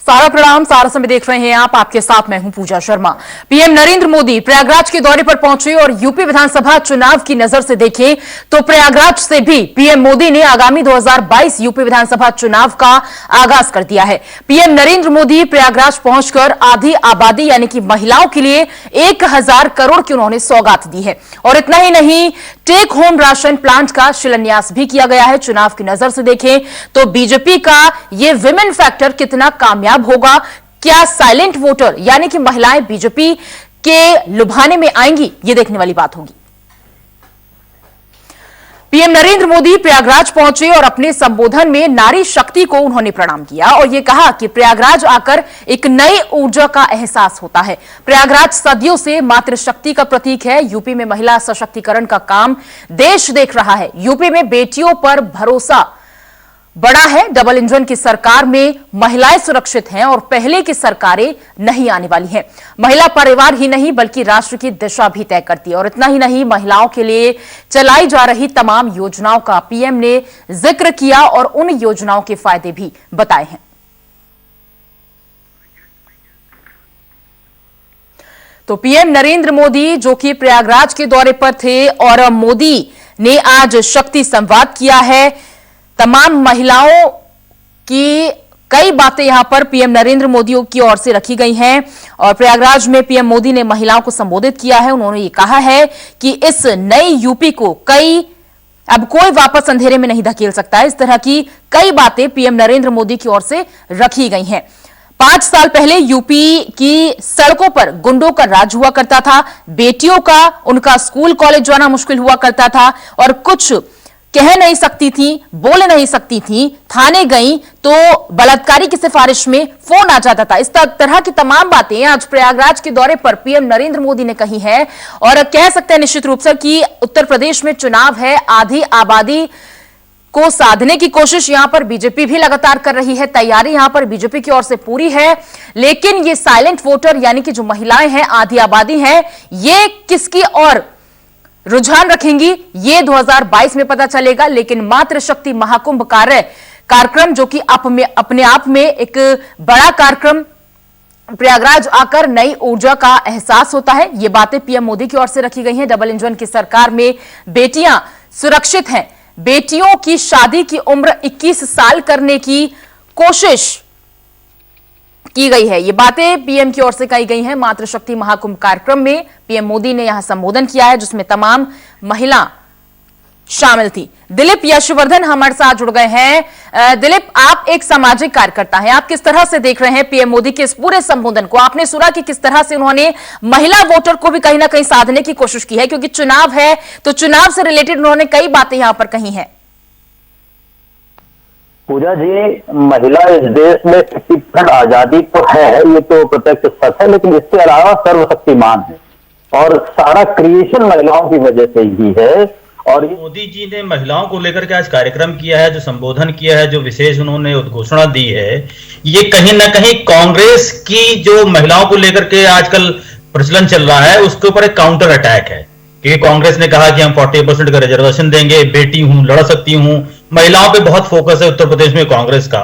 सारा प्रणाम। सारा समय देख रहे हैं आप, आपके साथ मैं हूं पूजा शर्मा। पीएम नरेंद्र मोदी प्रयागराज के दौरे पर पहुंचे और यूपी विधानसभा चुनाव की नजर से देखें तो प्रयागराज से भी पीएम मोदी ने आगामी 2022 यूपी विधानसभा चुनाव का आगाज कर दिया है। पीएम नरेंद्र मोदी प्रयागराज पहुंचकर आधी आबादी यानी कि महिलाओं के लिए 1000 करोड़ की उन्होंने सौगात दी है और इतना ही नहीं, टेक होम राशन प्लांट का शिलान्यास भी किया गया है। चुनाव की नजर से देखें तो बीजेपी का यह विमेन फैक्टर कितना कामयाब होगा, क्या साइलेंट वोटर यानी कि महिलाएं बीजेपी के लुभाने में आएंगी, यह देखने वाली बात होगी। पीएम नरेंद्र मोदी प्रयागराज पहुंचे और अपने संबोधन में नारी शक्ति को उन्होंने प्रणाम किया और यह कहा कि प्रयागराज आकर एक नई ऊर्जा का एहसास होता है। प्रयागराज सदियों से मातृशक्ति का प्रतीक है। यूपी में महिला सशक्तिकरण का काम देश देख रहा है। यूपी में बेटियों पर भरोसा बड़ा है। डबल इंजन की सरकार में महिलाएं सुरक्षित हैं और पहले की सरकारें नहीं आने वाली हैं। महिला परिवार ही नहीं बल्कि राष्ट्र की दिशा भी तय करती है और इतना ही नहीं, महिलाओं के लिए चलाई जा रही तमाम योजनाओं का पीएम ने जिक्र किया और उन योजनाओं के फायदे भी बताए हैं। तो पीएम नरेंद्र मोदी जो कि प्रयागराज के दौरे पर थे और मोदी ने आज शक्ति संवाद किया है। तमाम महिलाओं की कई बातें यहां पर पीएम नरेंद्र मोदी की ओर से रखी गई हैं और प्रयागराज में पीएम मोदी ने महिलाओं को संबोधित किया है। उन्होंने ये कहा है कि इस नई यूपी को अब कोई वापस अंधेरे में नहीं धकेल सकता है। इस तरह की कई बातें पीएम नरेंद्र मोदी की ओर से रखी गई हैं। 5 साल पहले यूपी की सड़कों पर गुंडों का राज हुआ करता था। बेटियों का उनका स्कूल कॉलेज जाना मुश्किल हुआ करता था और कुछ कह नहीं सकती थी, बोल नहीं सकती थी। थाने गई तो बलात्कारी की सिफारिश में फोन आ जाता था। इस तरह की तमाम बातें आज प्रयागराज के दौरे पर पीएम नरेंद्र मोदी ने कही है और कह सकते हैं निश्चित रूप से कि उत्तर प्रदेश में चुनाव है। आधी आबादी को साधने की कोशिश यहां पर बीजेपी भी लगातार कर रही है। तैयारी यहां पर बीजेपी की ओर से पूरी है, लेकिन ये साइलेंट वोटर यानी कि जो महिलाएं हैं, आधी आबादी है, ये किसकी और रुझान रखेंगी ये 2022 में पता चलेगा। लेकिन मातृशक्ति महाकुंभ कार्यक्रम जो कि अपने आप में एक बड़ा कार्यक्रम, प्रयागराज आकर नई ऊर्जा का एहसास होता है। ये बातें पीएम मोदी की ओर से रखी गई हैं। डबल इंजन की सरकार में बेटियां सुरक्षित हैं। बेटियों की शादी की उम्र 21 साल करने की कोशिश की गई है। ये बातें पीएम की ओर से कही गई हैं। मातृशक्ति महाकुंभ कार्यक्रम में पीएम मोदी ने यहां संबोधन किया है जिसमें तमाम महिला शामिल थी। दिलीप यशवर्धन हमारे साथ जुड़ गए हैं। दिलीप, आप एक सामाजिक कार्यकर्ता हैं, आप किस तरह से देख रहे हैं पीएम मोदी के इस पूरे संबोधन को? आपने सुना कि किस तरह से उन्होंने महिला वोटर को भी कहीं ना कहीं साधने की कोशिश की है, क्योंकि चुनाव है तो चुनाव से रिलेटेड उन्होंने कई बातें यहां पर कही हैं। पूजा जी, महिला इस देश में 50% आजादी तो है, ये तो प्रत्यक्ष सच है, लेकिन इसके अलावा सर्वशक्तिमान है और सारा क्रिएशन महिलाओं की वजह से ही है। और मोदी जी ने महिलाओं को लेकर के आज कार्यक्रम किया है, जो संबोधन किया है, जो विशेष उन्होंने उद्घोषणा दी है, ये कहीं ना कहीं कांग्रेस की जो महिलाओं को लेकर के आजकल प्रचलन चल रहा है उसके ऊपर एक काउंटर अटैक है। क्योंकि कांग्रेस ने कहा कि हम 40% का रिजर्वेशन देंगे, बेटी हूं, लड़ सकती हूं, महिलाओं पे बहुत फोकस है उत्तर प्रदेश में कांग्रेस का,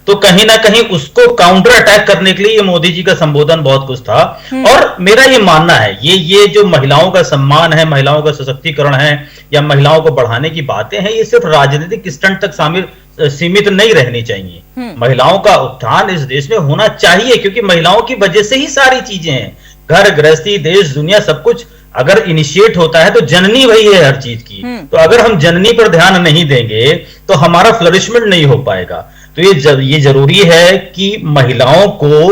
तो कहीं ना कहीं उसको काउंटर अटैक करने के लिए ये मोदी जी का संबोधन बहुत कुछ था। और मेरा ये मानना है ये जो महिलाओं का सम्मान है, महिलाओं का सशक्तिकरण है या महिलाओं को बढ़ाने की बातें हैं, ये सिर्फ राजनीतिक स्टंट तक सीमित नहीं रहनी चाहिए। महिलाओं का उत्थान इस देश में होना चाहिए क्योंकि महिलाओं की वजह से ही सारी चीजें हैं, घर गृहस्थी, देश दुनिया सब कुछ अगर इनिशिएट होता है तो जननी वही है हर चीज की। तो अगर हम जननी पर ध्यान नहीं देंगे तो हमारा फ्लरिशमेंट नहीं हो पाएगा। तो ये जरूरी है कि महिलाओं को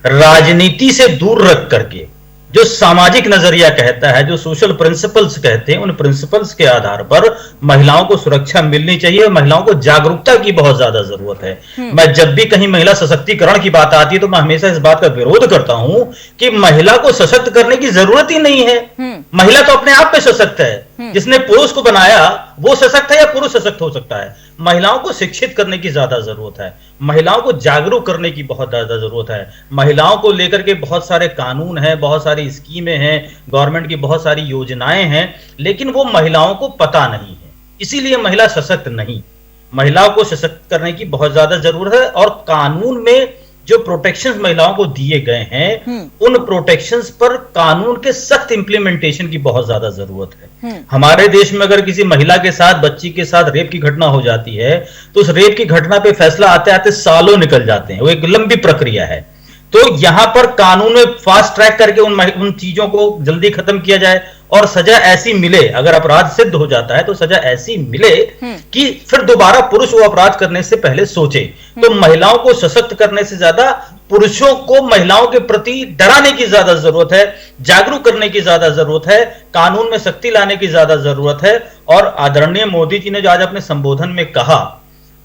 राजनीति से दूर रख करके जो सामाजिक नजरिया कहता है, जो सोशल प्रिंसिपल्स कहते हैं, उन प्रिंसिपल्स के आधार पर महिलाओं को सुरक्षा मिलनी चाहिए। महिलाओं को जागरूकता की बहुत ज्यादा जरूरत है। मैं जब भी कहीं महिला सशक्तिकरण की बात आती है तो मैं हमेशा इस बात का विरोध करता हूं कि महिला को सशक्त करने की जरूरत ही नहीं है। महिला तो अपने आप में सशक्त है। जिसने पुरुष को बनाया वो सशक्त है या पुरुष सशक्त हो सकता है। महिलाओं को शिक्षित करने की ज्यादा जरूरत है, महिलाओं को जागरूक करने की बहुत ज्यादा जरूरत है। महिलाओं को लेकर के बहुत सारे कानून हैं, बहुत सारी स्कीमें हैं, गवर्नमेंट की बहुत सारी योजनाएं हैं, लेकिन वो महिलाओं को पता नहीं है, इसीलिए महिला सशक्त नहीं। महिलाओं को सशक्त करने की बहुत ज्यादा जरूरत है और कानून में जो प्रोटेक्शंस महिलाओं को दिए गए हैं उन प्रोटेक्शंस पर कानून के सख्त इंप्लीमेंटेशन की बहुत ज्यादा जरूरत है। हमारे देश में अगर किसी महिला के साथ, बच्ची के साथ रेप की घटना हो जाती है तो उस रेप की घटना पे फैसला आते आते सालों निकल जाते हैं, वो एक लंबी प्रक्रिया है। तो यहां पर कानून में फास्ट ट्रैक करके उन चीजों को जल्दी खत्म किया जाए और सजा ऐसी मिले, अगर अपराध सिद्ध हो जाता है तो सजा ऐसी मिले कि फिर दोबारा पुरुष वो अपराध करने से पहले सोचे। तो महिलाओं को सशक्त करने से ज्यादा पुरुषों को महिलाओं के प्रति डराने की ज्यादा जरूरत है, जागरूक करने की ज्यादा जरूरत है, कानून में सख्ती लाने की ज्यादा जरूरत है। और आदरणीय मोदी जी ने जो आज अपने संबोधन में कहा,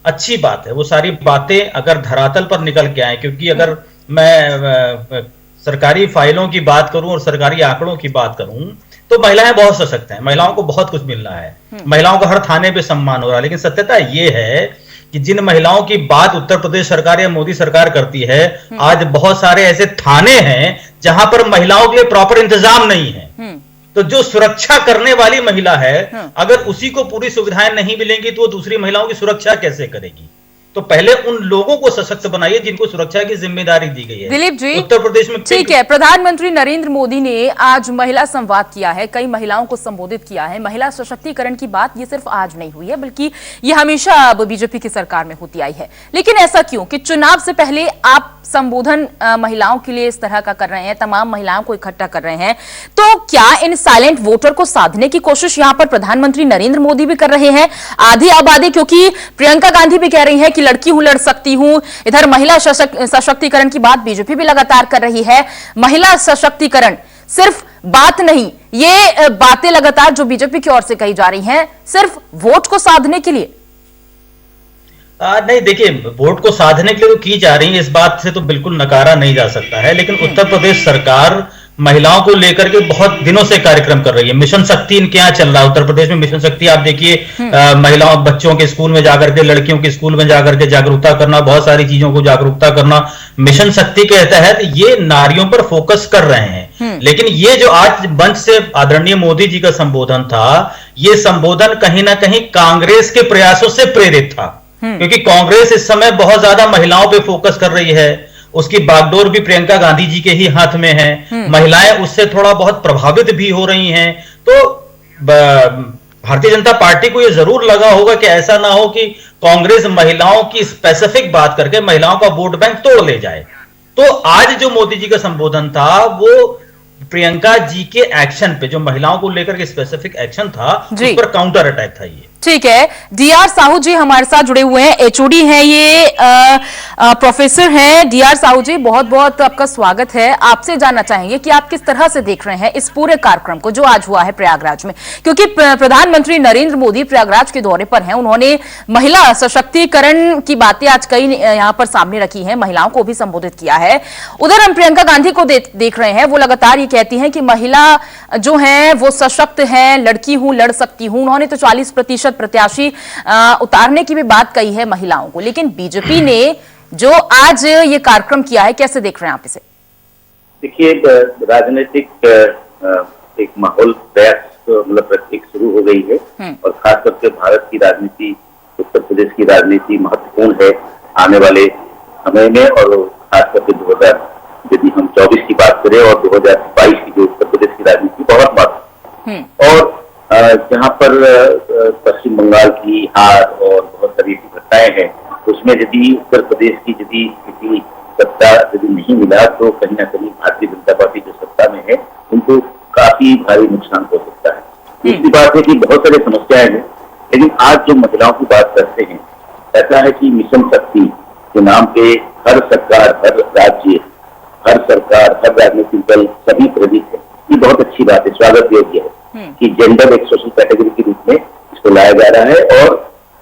अच्छी बात है। वो सारी बातें अगर धरातल पर निकल के आए, क्योंकि अगर मैं सरकारी फाइलों की बात करूं और सरकारी आंकड़ों की बात करूं तो महिलाएं बहुत सशक्त हैं, महिलाओं को बहुत कुछ मिल रहा है, महिलाओं को हर थाने पे सम्मान हो रहा है। लेकिन सत्यता यह है कि जिन महिलाओं की बात उत्तर प्रदेश सरकार या मोदी सरकार करती है, आज बहुत सारे ऐसे थाने हैं जहां पर महिलाओं के लिए प्रॉपर इंतजाम नहीं है। तो जो सुरक्षा करने वाली महिला है, अगर उसी को पूरी सुविधाएं नहीं मिलेंगी तो वो दूसरी महिलाओं की सुरक्षा कैसे करेगी? तो पहले उन लोगों को सशक्त बनाइए जिनको सुरक्षा की जिम्मेदारी दी गई है। दिलीप जी, उत्तर प्रदेश में ठीक है, प्रधानमंत्री नरेंद्र मोदी ने आज महिला संवाद किया है, कई महिलाओं को संबोधित किया है। महिला सशक्तिकरण की बात ये सिर्फ आज नहीं हुई है, बल्कि ये हमेशा अब बीजेपी की सरकार में होती आई है। लेकिन ऐसा क्यों कि चुनाव से पहले आप संबोधन महिलाओं के लिए इस तरह का कर रहे हैं, तमाम महिलाओं को इकट्ठा कर रहे हैं? तो क्या इन साइलेंट वोटर को साधने की कोशिश यहां पर प्रधानमंत्री नरेंद्र मोदी भी कर रहे हैं? आधी आबादी, क्योंकि प्रियंका गांधी भी कह रही है कि लड़की हूं, लड़ सकती हूं, इधर महिला सशक्तिकरण की बात बीजेपी भी लगातार कर रही है। महिला सशक्तिकरण सिर्फ बात नहीं, ये बातें लगातार जो बीजेपी की ओर से कही जा रही हैं सिर्फ वोट को साधने के लिए। नहीं, देखिए, वोट को साधने के लिए तो की जा रही है, इस बात से तो बिल्कुल नकारा नहीं जा सकता है। लेकिन उत्तर प्रदेश सरकार महिलाओं को लेकर के बहुत दिनों से कार्यक्रम कर रही है। मिशन शक्ति इनके यहाँ चल रहा है उत्तर प्रदेश में। मिशन शक्ति आप देखिए, महिलाओं, बच्चों के स्कूल में जाकर के, लड़कियों के स्कूल में जाकर के जागरूकता करना, बहुत सारी चीजों को जागरूकता करना। मिशन शक्ति के तहत ये नारियों पर फोकस कर रहे हैं। लेकिन ये जो आज मंच से आदरणीय मोदी जी का संबोधन था, ये संबोधन कहीं ना कहीं कांग्रेस के प्रयासों से प्रेरित था, क्योंकि कांग्रेस इस समय बहुत ज्यादा महिलाओं पर फोकस कर रही है। उसकी बागडोर भी प्रियंका गांधी जी के ही हाथ में है। महिलाएं उससे थोड़ा बहुत प्रभावित भी हो रही हैं। तो भारतीय जनता पार्टी को यह जरूर लगा होगा कि ऐसा ना हो कि कांग्रेस महिलाओं की स्पेसिफिक बात करके महिलाओं का वोट बैंक तोड़ ले जाए। तो आज जो मोदी जी का संबोधन था वो प्रियंका जी के एक्शन पे, जो महिलाओं को लेकर के स्पेसिफिक एक्शन था, उस पर काउंटर अटैक था ये। ठीक है, डीआर साहू जी हमारे साथ जुड़े हुए हैं, एचओडी हैं ये, प्रोफेसर हैं। डीआर साहू जी, बहुत बहुत आपका स्वागत है। आपसे जानना चाहेंगे कि आप किस तरह से देख रहे हैं इस पूरे कार्यक्रम को जो आज हुआ है प्रयागराज में, क्योंकि प्रधानमंत्री नरेंद्र मोदी प्रयागराज के दौरे पर हैं। उन्होंने महिला सशक्तिकरण की बातें आज कई यहाँ पर सामने रखी है, महिलाओं को भी संबोधित किया है। उधर हम प्रियंका गांधी को देख रहे हैं, वो लगातार ये कहती हैं कि महिला जो है वो सशक्त है, लड़की हूं, लड़ सकती हूं। उन्होंने तो 40% प्रत्याशी उतारने की भी बात कही है महिलाओं को। लेकिन बीजेपी ने जो आज ये कार्यक्रम किया है, कैसे देख रहे हैं आप इसे? देखिए, राजनीतिक एक माहौल मतलब एक शुरू हो गई है और खास करके भारत की राजनीति, उत्तर प्रदेश की राजनीति महत्वपूर्ण है आने वाले समय में। और खास करके 2000 यदि हम 24 की बात करें और 2022 की जो उत्तर प्रदेश की राजनीति बहुत महत्वपूर्ण। और जहाँ पर पश्चिम बंगाल की हार और बहुत सारी ऐसी घटनाएं हैं, उसमें यदि उत्तर प्रदेश की यदि स्थिति सत्ता यदि नहीं मिला तो कहीं ना कहीं भारतीय जनता पार्टी जो सत्ता में है उनको काफी भारी नुकसान हो सकता है। दूसरी बात है कि बहुत सारी समस्याएं हैं, लेकिन आज जो महिलाओं की बात करते हैं, ऐसा है कि मिशन शक्ति के नाम पे हर सरकार, हर राज्य, हर सरकार, हर राजनीतिक दल सभी प्रेरित है। ये बहुत अच्छी बात है, स्वागत योग्य है कि जेंडर एक सोशल कैटेगरी के रूप में इसको लाया जा रहा है। और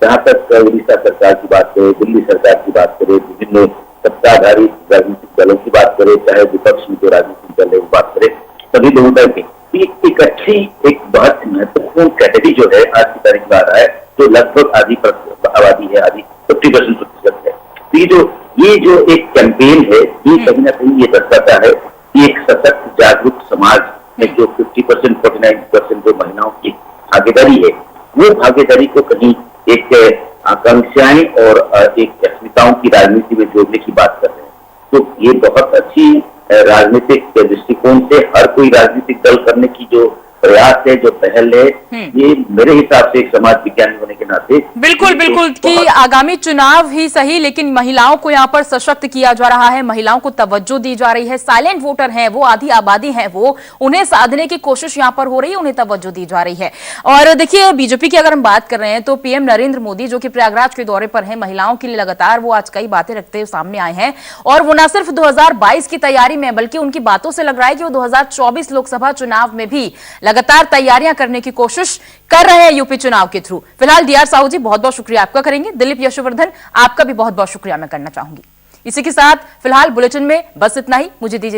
जहां तक उड़ीसा सरकार की बात करें, दिल्ली सरकार की बात करें, विभिन्न सत्ताधारी राजनीतिक दलों की बात करें, चाहे विपक्ष में जो राजनीतिक दल है वो बात करें, सभी लोगों का एक अच्छी, एक बहुत महत्वपूर्ण कैटेगरी जो है आज की तारीख में आ रहा है, जो लगभग आधी आबादी है, आधी 50% है। तो ये जो एक कैंपेन है, ये कहीं ना कहीं ये दर्शाता है कि एक सशक्त जागरूक समाज में जो 50%, 49% जो महिलाओं की भागीदारी है, वो भागीदारी को कहीं एक आकांक्षाएं और एक अस्मिताओं की राजनीति में जोड़ने की बात कर रहे हैं। तो ये बहुत अच्छी राजनीतिक दृष्टिकोण से हर कोई राजनीतिक दल करने की जो प्रयास है, जो पहल है, ये मेरे हिसाब से एक समाज विज्ञानी होने के नाते बिल्कुल बिल्कुल कि आगामी चुनाव ही सही, लेकिन महिलाओं को यहाँ पर सशक्त किया जा रहा है, महिलाओं को तवज्जो दी जा रही है। साइलेंट वोटर हैं वो, आधी आबादी है वो, उन्हें साधने की कोशिश यहाँ पर हो रही है, उन्हें तवज्जो दी जा रही है। और देखिए बीजेपी की अगर हम बात कर रहे हैं तो पीएम नरेंद्र मोदी जो कि प्रयागराज के दौरे पर है, महिलाओं के लिए लगातार वो आज कई बातें रखते हुए सामने आए हैं। और वो न सिर्फ 2022 की तैयारी में, बल्कि उनकी बातों से लग रहा है कि वो 2024 लोकसभा चुनाव में भी लगातार तैयारियां करने की कोशिश कर रहे हैं यूपी चुनाव के थ्रू। फिलहाल डीआर साहू जी बहुत बहुत शुक्रिया आपका करेंगे। दिलीप यशवर्धन आपका भी बहुत बहुत शुक्रिया मैं करना चाहूंगी। इसी के साथ फिलहाल बुलेटिन में बस इतना ही, मुझे दीजिए